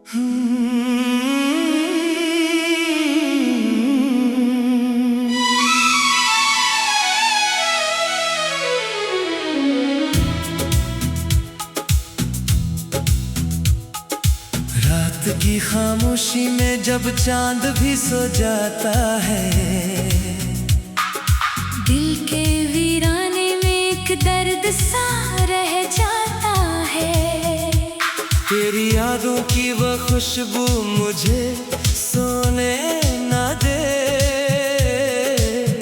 रात की खामोशी में जब चांद भी सो जाता है, दिल के वीराने में एक दर्द सा रह जाता है। तेरी यादों की वो खुशबू मुझे सोने ना दे।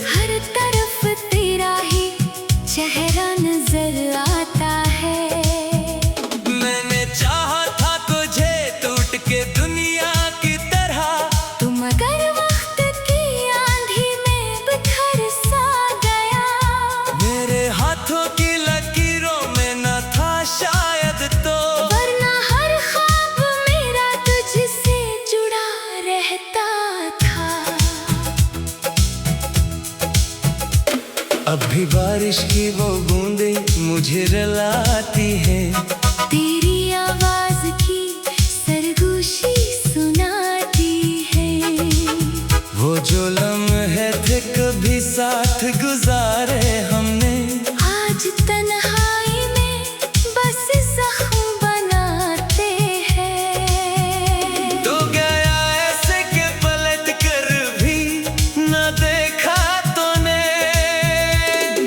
हर तरफ तेरा ही चेहरा नजर आता है। मैंने चाहा था तुझे टूट के दुनिया की तरह, तुम अगर वक्त की आंधी में बिखर सा गया। मेरे हाथों की लकीरों में न था शायद तो, वरना हर ख्वाब मेरा तुझसे जुड़ा रहता था। अब भी बारिश की वो बूंदें मुझे रुलाती है। तेरी आवाज की सरगोशी सुनाती है। वो जो लम्हे थे कभी साथ गुजारे हमने, आज तन्हाई में बस जख्म बनाते हैं। तो गया ऐसे के पलट कर भी न देखा तूने।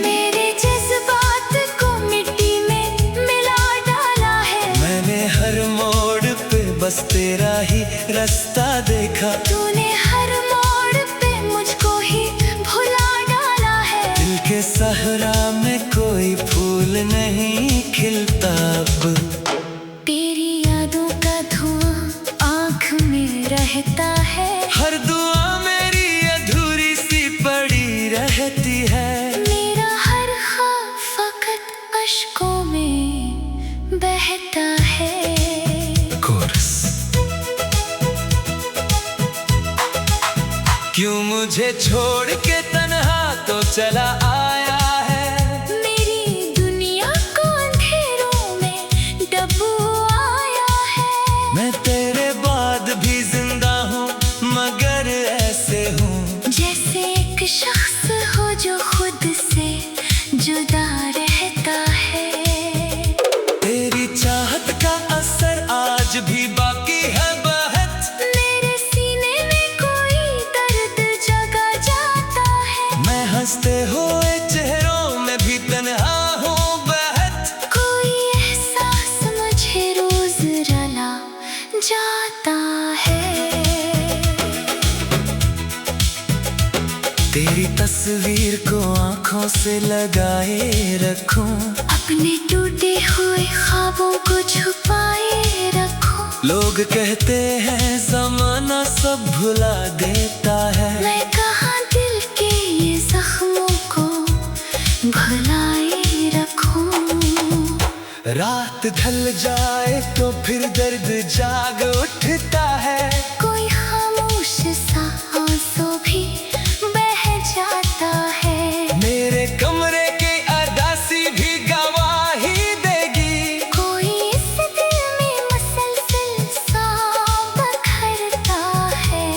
मेरे जज्बात को मिट्टी में मिला डाला है। मैंने हर मोड़ पे बस तेरा ही रास्ता देखा। तूने हर मोड़ पे मुझको ही भुला डाला है। दिल के सहरा में कोई फूल नहीं खिलता अब। तेरी यादों का धुआं आँख में रहता है। हर दुआ मेरी अधूरी सी पड़ी रहती है। मेरा हर ख्वाब फकत अश्कों में बहता है। कोरस। क्यों मुझे छोड़ के तन्हा तो चला आया है। मेरी दुनिया को अंधेरों में डुबोया है। मैं तेरे बाद भी जिंदा हूँ मगर ऐसे हूँ, जैसे एक शख्स हो जो खुद से जुदा रहता है। तेरी चाहत का असर आज भी बाकी है बहत। मेरे सीने में कोई दर्द जगा जाता है। मैं हंसते हुए चेहरों में भी तन्हा हूँ बहत। कोई एहसास मुझे रोज रुला जाता है। तेरी तस्वीर को आंखों से लगाए रखूं, अपने टूटे हुए ख्वाबों को छुपाए रखूं। लोग कहते हैं ज़माना सब भुला देता है। मैं कहाँ दिल के ये जख्मों को भुलाए रखूं। रात ढल जाए तो फिर दर्द जाग उठता है। कोई खामोश सा आंसू भी बह जाता है। मेरे कमरे की अरदासी भी गवाही देगी। कोई इस दिल में मसलसल सा बखरता है।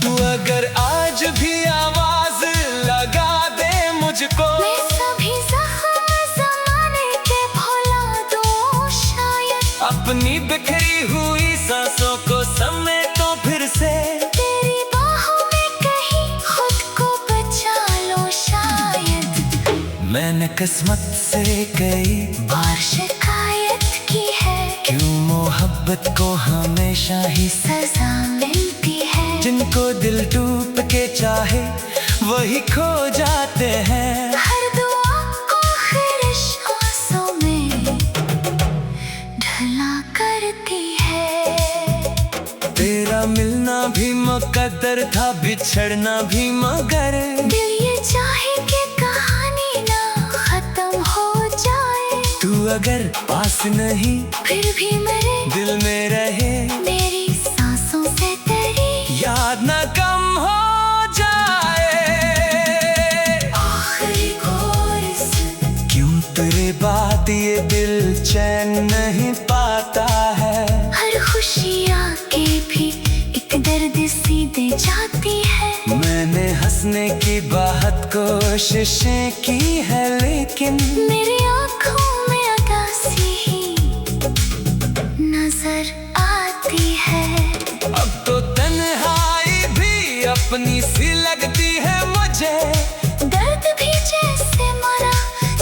तू अगर आज भी आवाज लगा दे मुझको, मैं सभी जख्म ज़माने के भुला दूं शायद। अपनी बिखरी हुई सांसों को समेटो फिर से। तेरी बाहों में कहीं खुद को बचा लो शायद। मैंने किस्मत से कई और शिकायत की है। क्यों मोहब्बत को हमेशा ही सजा मिलती है। जिनको दिल डूब के चाहे वही खो जाते हैं। हर दुआ को ख़िरिश आंसू में ढला करती है। तेरा मिलना भी मुकद्दर था, बिछड़ना भी मगर। दिल ये चाहे कि कहानी ना खत्म हो जाए। तू अगर पास नहीं फिर भी मेरे दिल में रहे, मेरी सांसों से तेरी याद ना कम हो जाए। आखिरी कोरस। क्यों तेरे बात ये दिल चैन नहीं पाता है। हर खुशी कोशिशें की है लेकिन मेरी आँखों में उदासी ही नजर आती है। अब तो तन्हाई भी अपनी सी लगती है मुझे। दर्द भी जैसे मरा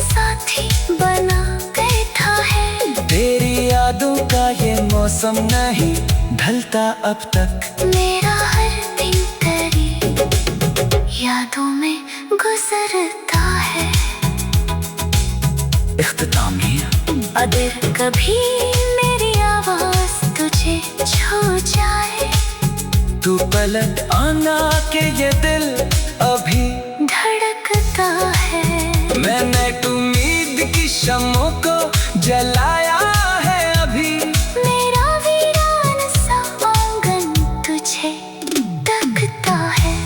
साथी बना बैठा है। तेरी यादों का ये मौसम नहीं ढलता अब तक। मेरा हर दिन तेरी यादों में गुजरता है। इख्तितामिया अगर कभी मेरी आवाज तुझे छू जाए, तू पलट आना के ये दिल अभी धड़कता है। मैंने उम्मीद की शम्मों को जलाया है अभी। मेरा वीरान सा आंगन तुझे तकता है।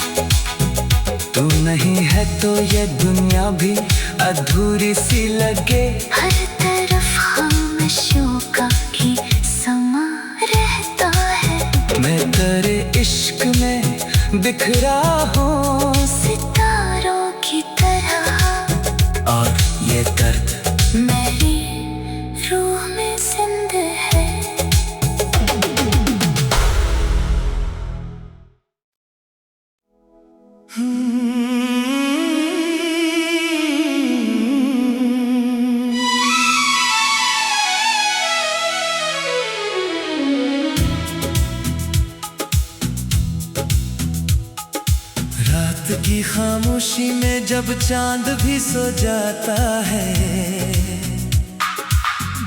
तू नहीं है तो ये दुनिया भी अधूरी सी लगे। हर तरफ खामोशियों का ही समा रहता है। मैं तेरे इश्क में बिखरा हूँ सितारों की तरह, और ये दर्द मेरी रूह में जिंदा है। रात की खामोशी में जब चांद भी सो जाता है,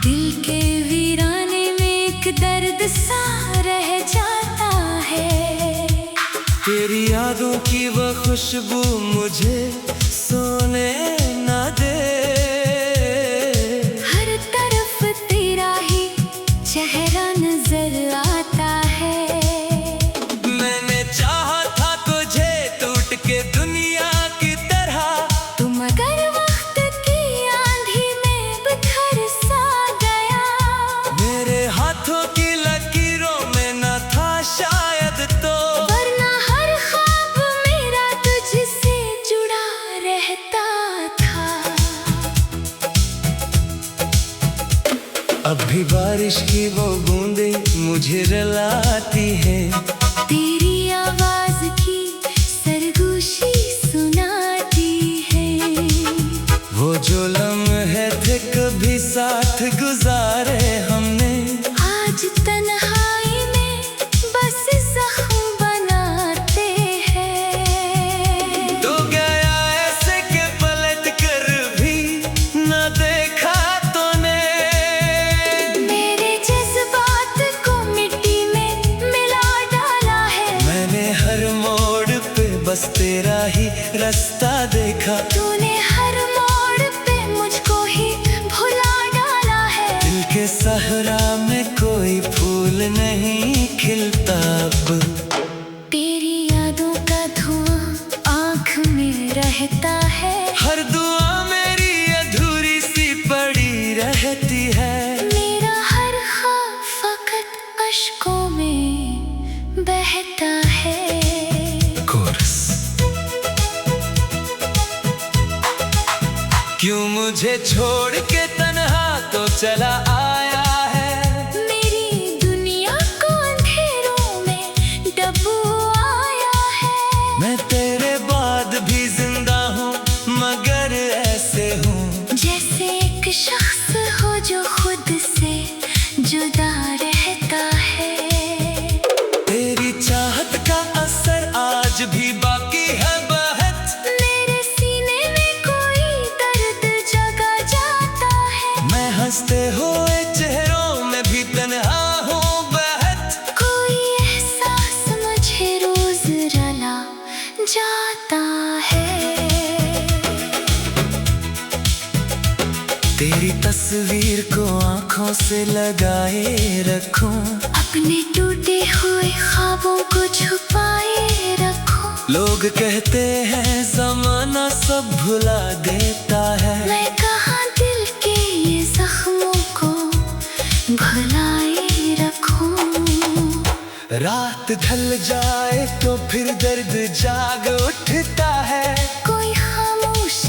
दिल के वीराने में एक दर्द सा रह जाता है। तेरी यादों की वो खुशबू मुझे सोने न दे। हर तरफ तेरा ही चेहरा नजर आता है। मैंने चाहा था तुझे टूट के दुनिया की तरह। तुम अगर वक्त की आंधी में बिखर सा गया, मेरे हाथों की लकीरों में न था शायद तो। वरना हर ख्वाब मेरा तुझसे जुड़ा रहता था। अब भी बारिश की वो बूंदें मुझे रुलाती है। तेरी आवाज की सरगोशी सुनाती है। वो जो लम्हे थे कभी साथ गुजारे हमने, आज तन्हाई में बस जख्म बनाते हैं। तो गया ऐसे के पलट कर भी न देखा तूने। मेरे जज्बात को मिट्टी में मिला डाला है। मैंने हर मोड़ पे बस तेरा ही रास्ता देखा। तूने हर मोड़ पे मुझको ही भुला डाला है। दिल के सहरा में कोई फूल नहीं खिलता अब। तेरी यादों का धुआं आँख में रहता है। हर दुआ मेरी अधूरी सी पड़ी रहती है। मेरा हर ख्वाब फकत अश्कों में बहता है। कोरस क्यों मुझे छोड़ के तन्हा तो चला आया है। मेरी दुनिया को अंधेरों में डुबोया है। मैं तेरे बाद भी जिंदा हूँ मगर ऐसे हूँ जैसे एक शख्स हो जो खुद से जुदा रहता है। तेरी चाहत का असर आज भी बाकी है बहत। मेरे सीने में कोई दर्द जगा जाता है। मैं हंसते हुए चेहरों में भी तन्हा हूँ बहत। कोई एहसास मुझे रोज रुला जाता है। तेरी तस्वीर को आंखों से लगाए रखूं, अपने टूटे हुए ख्वाबों को छुपाए रखूं। लोग कहते हैं जमाना सब भुला देता है। मैं कहाँ दिल के ये जख्मों को भुलाए रखूं। रात ढल जाए तो फिर दर्द जाग उठता है। कोई खामोश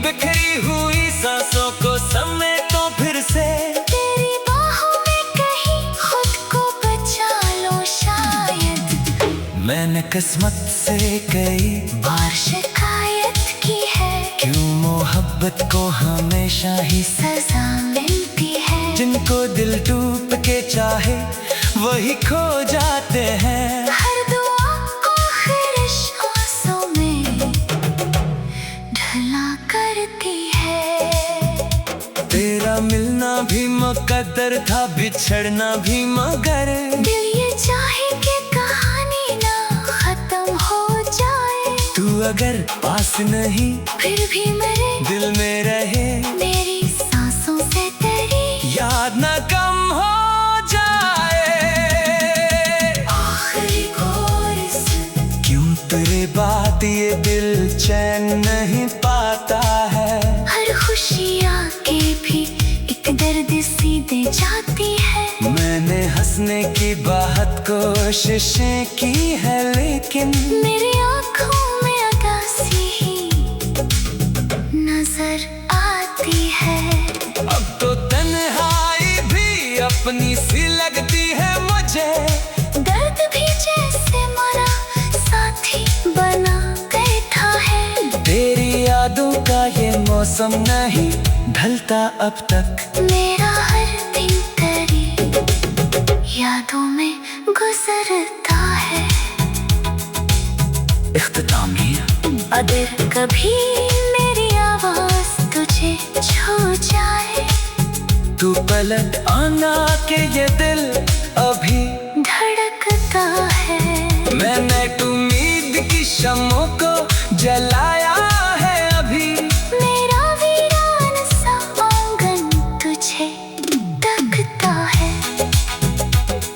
बिखरी हुई सांसों को समेटो फिर से। तेरी बाहों में कहीं खुद को बचा लो शायद। मैंने किस्मत से कई बार शिकायत की है, क्यों मोहब्बत को हमेशा ही सजा मिलती है। जिनको दिल डूब के चाहे वही खो जाते हैं। हर दुआ आखिर सांसों में ढला करती है। तेरा मिलना भी मुकद्दर था, बिछड़ना भी मगर दिल ये चाहे कि कहानी ना खत्म हो जाए। तू अगर पास नहीं फिर भी मेरे दिल में रहे, मेरी सांसों से तेरी याद ना कम हो जाए। आखिरी कोरस, क्यों तेरे बात ये दिल चैन नहीं पाता है। हर खुशी आके भी एक दर्द सी दे जाती है। मैंने हंसने की बहुत कोशिशें की है, लेकिन मेरी आँखों में उदासी ही नजर आती है। अब तो तन्हाई भी अपनी सी लगती है मुझे। दर्द भी जैसे मरा साथी बना बैठा है। तेरी यादों का ये मौसम नहीं ढलता अब तक। मेरा हर दिन तेरी यादों में गुजरता है। इख्तितामिया अगर कभी मेरी आवाज तुझे छू जाए, तू पलट आना के ये दिल अभी धड़कता है। मैंने उम्मीद की शमों को जलाया है अभी। मेरा वीरान सा आंगन तुझे तकता है।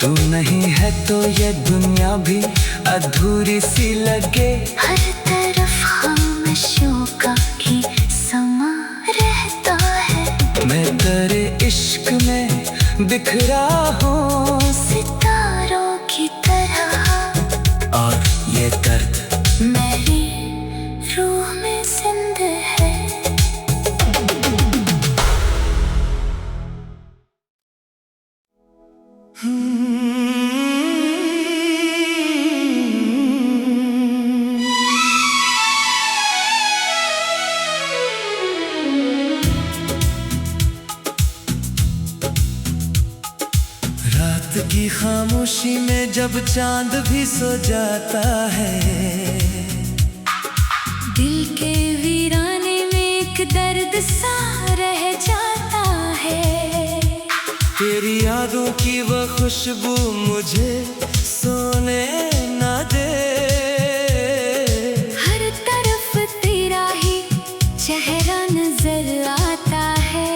तू नहीं है तो ये दुनिया भी अधूरी सी लगे। हर तरफ खामोशियों का ही समा रहता है। मैं तेरे इश्क में बिखरा हूँ सितारों की तरह, और ये दर्द मेरी रूह में जिंदा है। रात की खामोशी में जब चांद भी सो जाता है, दिल के वीराने में एक दर्द सा रह जाता है। तेरी यादों की वो खुशबू मुझे सोने ना दे। हर तरफ तेरा ही चेहरा नजर आता है।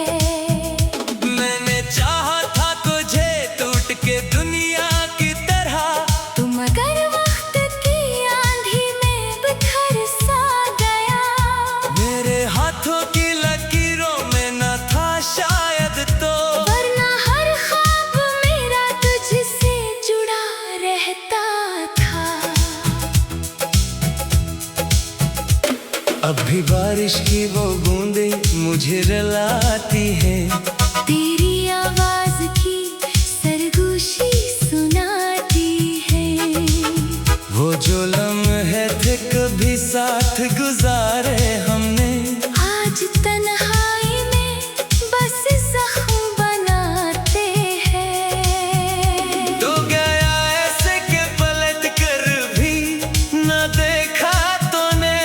मैंने चाहा था तुझे टूट के दुनिया की तरह। तुम अगर वक्त की आंधी में बिखर सा गया, मेरे हाथों की लकीरों में न था शायद तो। वरना हर ख्वाब मेरा तुझसे जुड़ा रहता था। अब भी बारिश की वो बूंदें मुझे रुलाती है। तेरी आवाज की सरगोशी सुनाती है। वो जो लम्हे थे कभी साथ गुजारे हमने, आज तन्हाई में बस जख्म बनाते हैं। तो गया ऐसे के पलट कर भी न देखा तूने।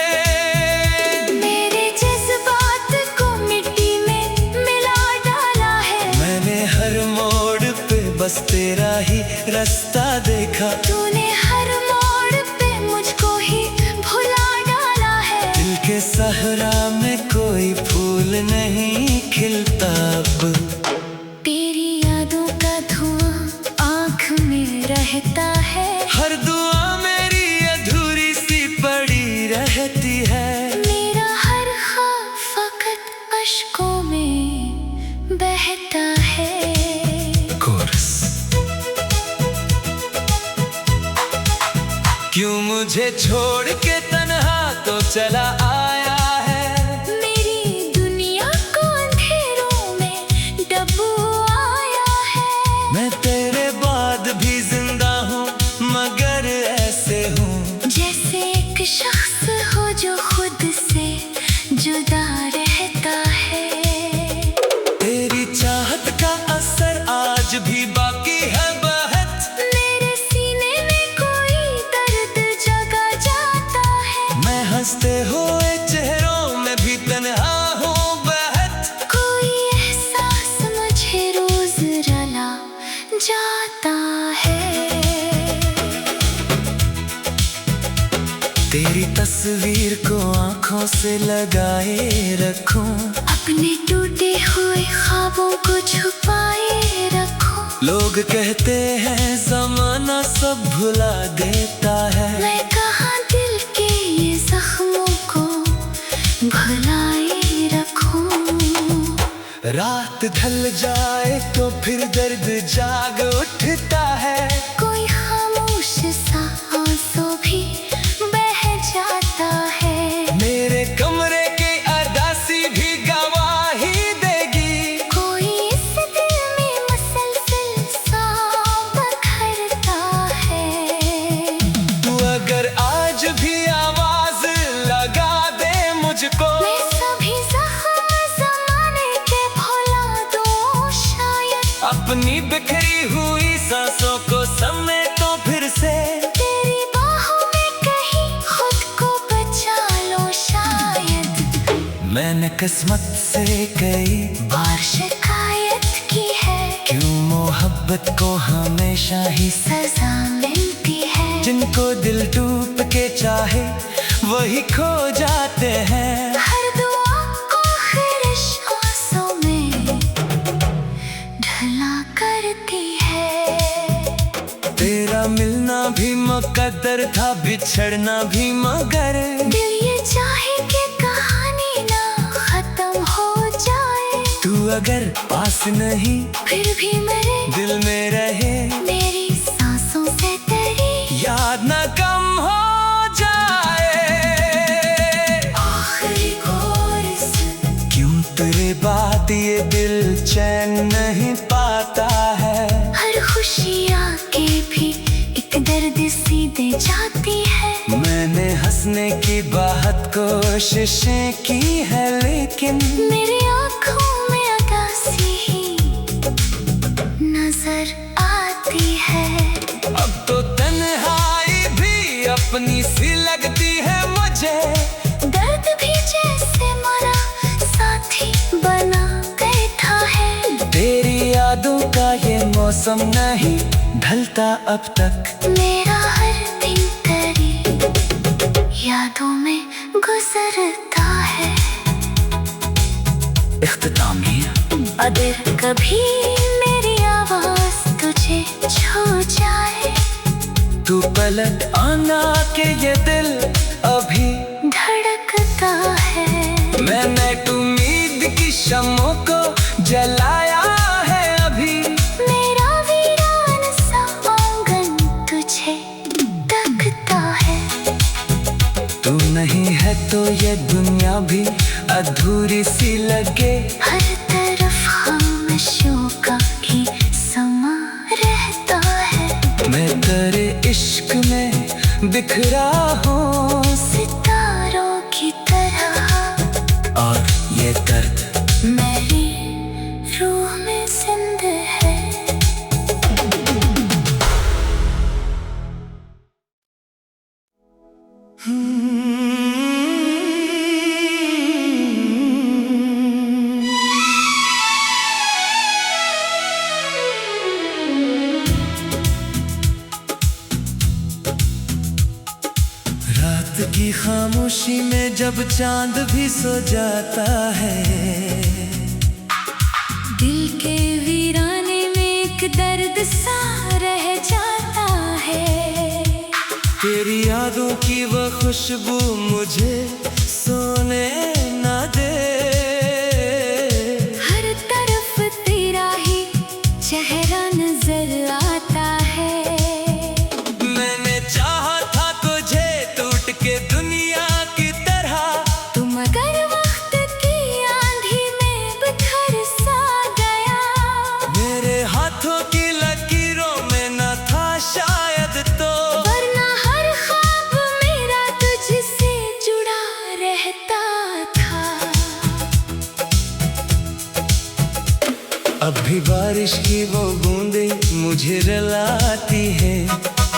मेरे जज्बात को मिट्टी में मिला डाला है। मैंने हर मोड़ पे बस तेरा ही रास्ता देखा। तूने हर मोड़ पे मुझको ही भुला डाला है। दिल के सहरा में कोई फूल नहीं खिलता अब। तेरी यादों का धुआं आँख में रहता है। हर दुआ मेरी अधूरी सी पड़ी रहती है। मेरा हर ख्वाब फकत अश्कों में बहता है। कोरस क्यों मुझे छोड़ के तन्हा तो चला आया है। मेरी हंसते हुए चेहरों में भी तन्हा हूँ बहत। कोई एहसास मुझे रोज रुला जाता है। तेरी तस्वीर को आंखों से लगाए रखूं, अपने टूटे हुए ख्वाबों को छुपाए रखूं। लोग कहते हैं ज़माना सब भुला देता है, मैं कहाँ दिल के ये जख्मों को भुलाए रखूं। रात ढल जाए तो फिर दर्द जाग उठता है, कोई खामोश सा आंसू भी बह जाता है। मेरे कमरे की अदासी भी गवाही देगी, कोई इस दिल में मसलसल सा बखरता है। तू अगर आज भी आवाज लगा दे मुझको, मैं सभी जख्म ज़माने के भुला दूं शायद। अपनी बिखरी हुई सांसों को समेटो फिर से, तेरी बाहों में कहीं खुद को बचा लो शायद। मैंने किस्मत से कई बार शिकायत की है, क्यों मोहब्बत को हमेशा ही सजा मिलती है। जिनको दिल डूब के चाहे वही खो जाते हैं। हर दुआ को ख़िरिश आंसू में ढला करती है। तेरा मिलना भी मुकद्दर था, बिछड़ना भी, मगर दिल ये चाहे कि कहानी ना खत्म हो जाए। तू अगर पास नहीं फिर भी मेरे दिल में रहे, मेरी सांसों से तेरी याद ना कम हो जाए। आखिरी कोरस, क्यों तेरे बात ये दिल चैन नहीं पाता है। हर खुशी आके भी एक दर्द सी दे जाती है। मैंने हंसने की बहुत कोशिशें की है, लेकिन मेरी आँखों में उदासी ही नजर आती है। अब तो तन्हाई भी अपनी सी लगती है मुझे, दर्द भी जैसे मरा साथी बना बैठा है। तेरी यादों का ये मौसम नहीं ढलता अब तक। मेरा हर दिन तेरी यादों में गुजरता है। इख्तितामिया, अगर कभी मेरी आवाज तुझे छू जाए, तू पलट आना के ये दिल अभी धड़कता है। मैंने उम्मीद की शमों को जलाया है अभी, मेरा वीरान सा आंगन तुझे तकता है। तू नहीं है तो ये दुनिया भी अधूरी सी लगे। हर तरफ खामोशियों का ही समा रहता है। मैं तेरे इश्क में बिखरा हूँ, सितारों की तरह और ये दर्द मेरी रूह में जिंदा है। रात की खामोशी में जब चांद भी सो जाता है, दिल के वीराने में एक दर्द सा रह जाता है। तेरी यादों की वो खुशबू मुझे सोने ना दे। हर तरफ तेरा ही चेहरा नजर आता है। मैंने चाहा था तुझे टूट के दुनिया की तरह, तुम अगर वक्त की आंधी में बिखर सा गया। मेरे हाथों की लकीरों में न था शायद तो, वरना हर ख्वाब मेरा तुझसे जुड़ा रहता था। अब भी बारिश की वो बूंदें मुझे रुलाती है।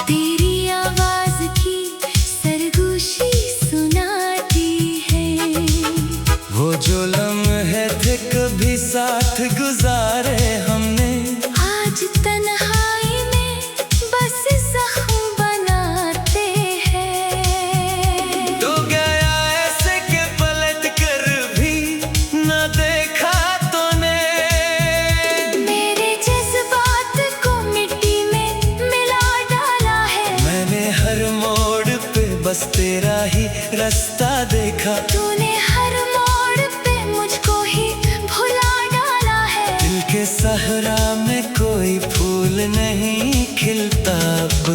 तेरी आवाज की सरगोशी सुनाती बस तेरा ही रास्ता देखा। तूने हर मोड़ पे मुझको ही भुला डाला है। दिल के सहरा में कोई फूल नहीं खिलता अब।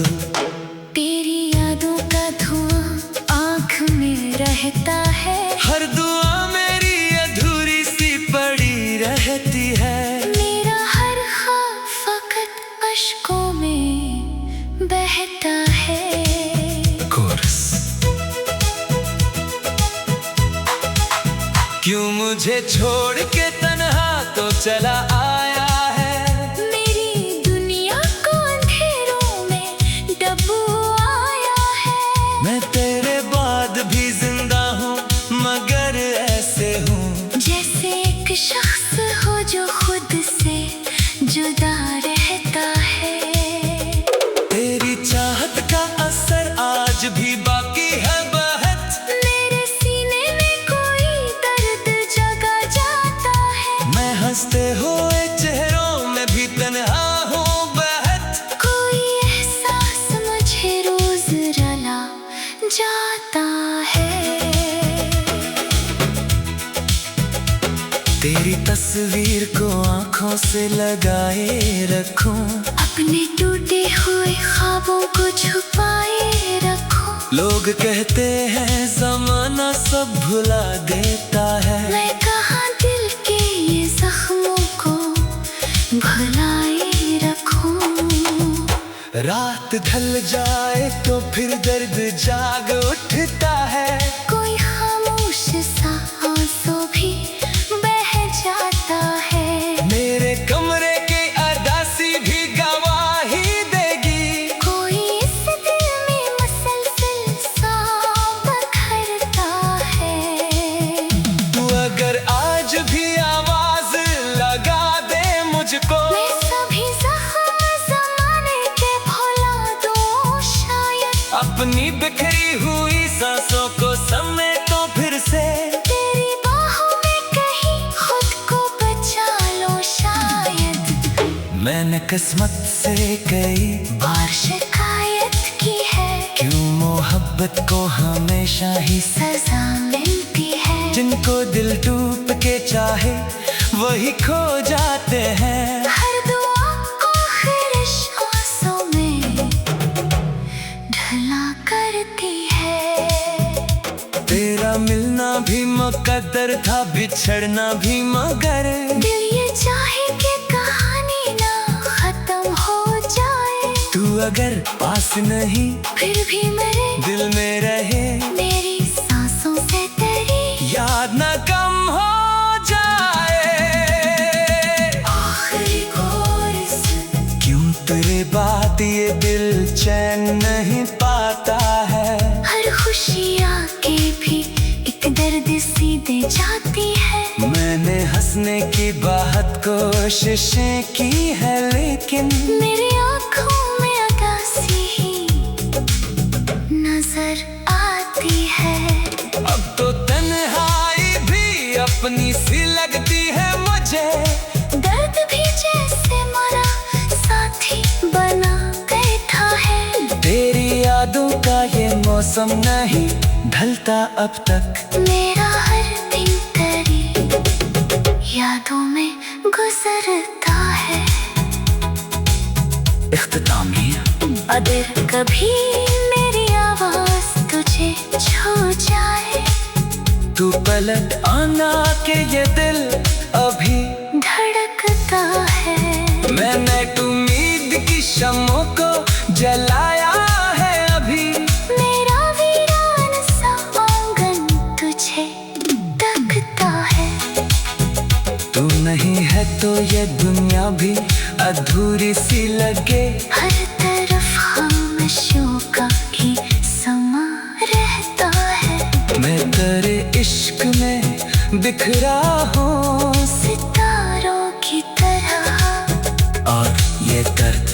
तेरी यादों का धुआं आँख में रहता है। हर दुआ मेरी अधूरी सी पड़ी रहती है। मेरा हर ख्वाब फकत अश्कों में बहता है। कोरस। क्यों मुझे छोड़ के तन्हा तो चला आया है। मेरी दुनिया को अंधेरों में डुबोया है। मैं तेरे बाद भी जिंदा हूँ मगर ऐसे हूँ जैसे एक शख्स हो जो खुद से जुदा रहता है। तेरी चाहत का असर आज भी बाकी है बहत। मेरे सीने में कोई दर्द जगा जाता है। मैं हंसते हुए चेहरों में भी तन्हा हूँ बहत। कोई एहसास मुझे रोज रुला जाता है। तेरी तस्वीर को आंखों से लगाए रखूं। अपने टूटे हुए ख्वाबों को छुपाए रखूं। लोग कहते हैं ज़माना सब भुला देता है। मैं कहाँ दिल के ये जख्मों को भुलाए रखूं। रात ढल जाए तो फिर दर्द जाग उठता है। कोई खामोश सा आंसू भी बह जाता है। मेरे कमरे की अरदासी भी गवाही देगी। कोई इस दिल में मसलसल सा बखरता है। तू अगर आज भी आवाज लगा दे मुझको। मैं सभी जख्म ज़माने के भुला दूं शायद। अपनी बिखरी हुई सांसों को समेटो फिर से। तेरी बाहों में कहीं खुद को बचा लो शायद। मैंने किस्मत से कई बार शिकायत की है। क्यों मोहब्बत को हमेशा ही सजा मिलती है। जिनको दिल डूब के चाहे वही खो जाते हैं। हर दुआ को ख़िरिश आंसू में ढला करती है। तेरा मिलना भी मुकद्दर था बिछड़ना भी मगर। दिल ये चाहे कि कहानी ना खत्म हो जाए। तू अगर पास नहीं फिर भी मेरे दिल में रहे। मेरी सांसों से तेरी याद ना कम हो जाए। आखिरी कोरस। क्यों तेरे बात ये दिल चैन नहीं पाता है। हर खुशी आके भी एक दर्द सी दे जाती है। मैंने हंसने की बहुत कोशिशें की है लेकिन मेरी आँखों में उदासी ही नजर आती है। अब तो तन्हाई भी अपनी सी लगती है मुझे। दर्द भी जैसे मरा साथी बना बैठा है। तेरी यादों का ये मौसम नहीं ढलता अब तक। मेरा हर दिन तेरी यादों में गुजरता है। इख्तितामिया। अगर कभी मेरी आवाज तुझे छू जाए। तू पलट आना के ये दिल अभी धड़कता है। मैंने उम्मीद की शमों को जलाया है अभी। मेरा वीरान सा आंगन तुझे तकता है। तू नहीं है तो ये दुनिया भी अधूरी सी लगे। हर तरफ खामोशियों का ही समा रहता है। मैं तेरे इश्क में बिखरा हूँ सितारों की तरह। और ये दर्द